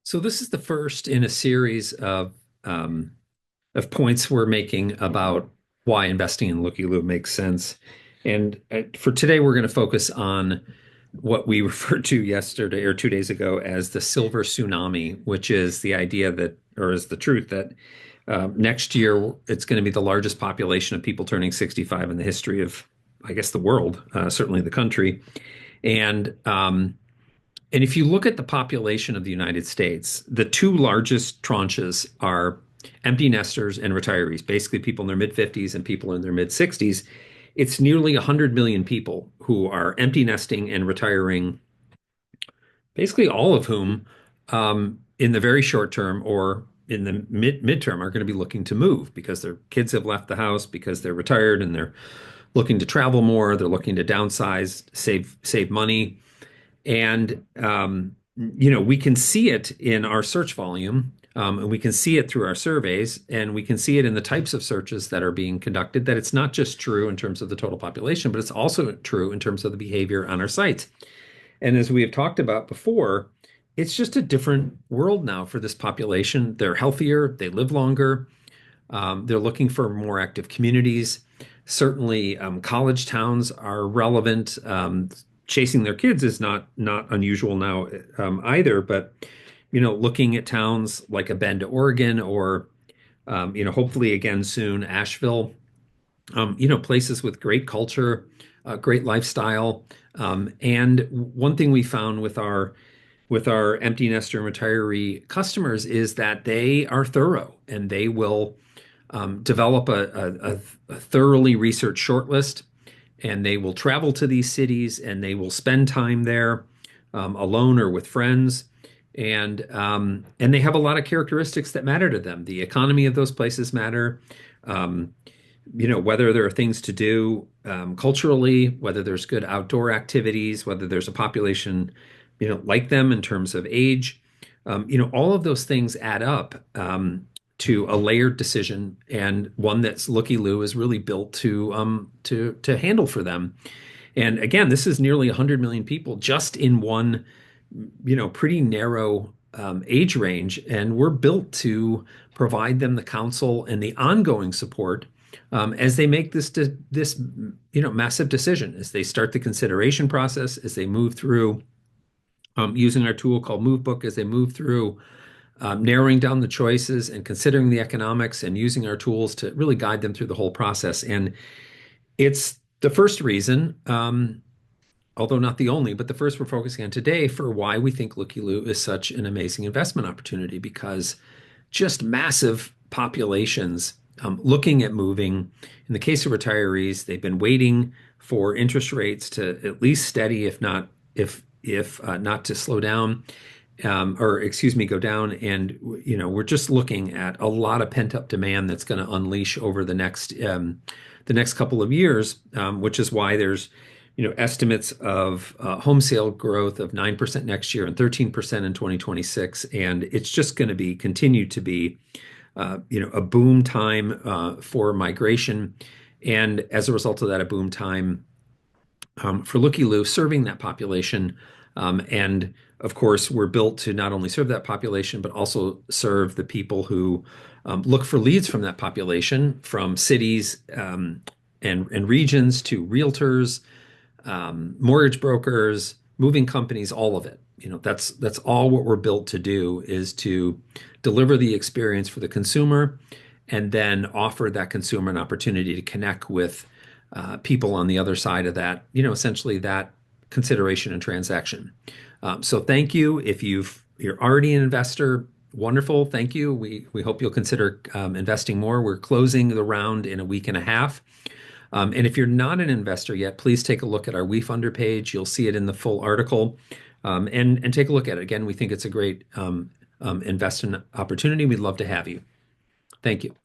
So this is the first in a series of points we're making about why investing in LookyLOO makes sense. And for today, we're going to focus on what we referred to yesterday or 2 days ago as the silver tsunami, which is the idea that, or is the truth that next year it's going to be the largest population of people turning 65 in the history of, I guess, the world, certainly the country. And and if you look at the population of the United States, the two largest tranches are empty nesters and retirees, basically people in their mid 50s and people in their mid 60s. It's nearly 100 million people who are empty nesting and retiring, basically all of whom in the very short term or in the midterm are going to be looking to move because their kids have left the house, because they're retired and they're looking to travel more, they're looking to downsize, save money. And we can see it in our search volume, and we can see it through our surveys, and we can see it in the types of searches that are being conducted, that it's not just true in terms of the total population, but it's also true in terms of the behavior on our sites. And as we have talked about before, it's just a different world now for this population. They're healthier, they live longer, they're looking for more active communities. Certainly, college towns are relevant. Chasing their kids is not unusual now either. But looking at towns like a Bend, Oregon, or hopefully again soon Asheville, places with great culture, great lifestyle. And one thing we found with our empty nester and retiree customers is that they are thorough and they will develop a thoroughly researched shortlist, and they will travel to these cities and they will spend time there alone or with friends. And they have a lot of characteristics that matter to them. The economy of those places matter. Um, whether there are things to do culturally, whether there's good outdoor activities, whether there's a population, like them in terms of age. All of those things add up to a layered decision, and one that's LookyLOO is really built to handle for them. And again, this is nearly 100 million people just in one, pretty narrow age range, and we're built to provide them the counsel and the ongoing support as they make this massive decision, as they start the consideration process, as they move through using our tool called MoveBook, as they move through narrowing down the choices and considering the economics and using our tools to really guide them through the whole process. And it's the first reason, although not the only, but the first we're focusing on today for why we think LookyLOO is such an amazing investment opportunity, because just massive populations looking at moving. In the case of retirees, they've been waiting for interest rates to at least steady, if not to slow down, or excuse me, go down. And we're just looking at a lot of pent-up demand that's going to unleash over the next couple of years, which is why there's estimates of home sale growth of 9% next year and 13% in 2026, and it's just going to be continue to be a boom time for migration, and as a result of that, a boom time for LookyLOO serving that population. And of course, we're built to not only serve that population, but also serve the people who look for leads from that population, from cities and regions to realtors, mortgage brokers, moving companies, all of it. That's all what we're built to do, is to deliver the experience for the consumer and then offer that consumer an opportunity to connect with people on the other side of that, essentially that consideration and transaction. So thank you. If you're already an investor, wonderful. Thank you. We hope you'll consider investing more. We're closing the round in a week and a half. And if you're not an investor yet, please take a look at our WeFunder page. You'll see it in the full article, and take a look at it. Again, we think it's a great investment opportunity. We'd love to have you. Thank you.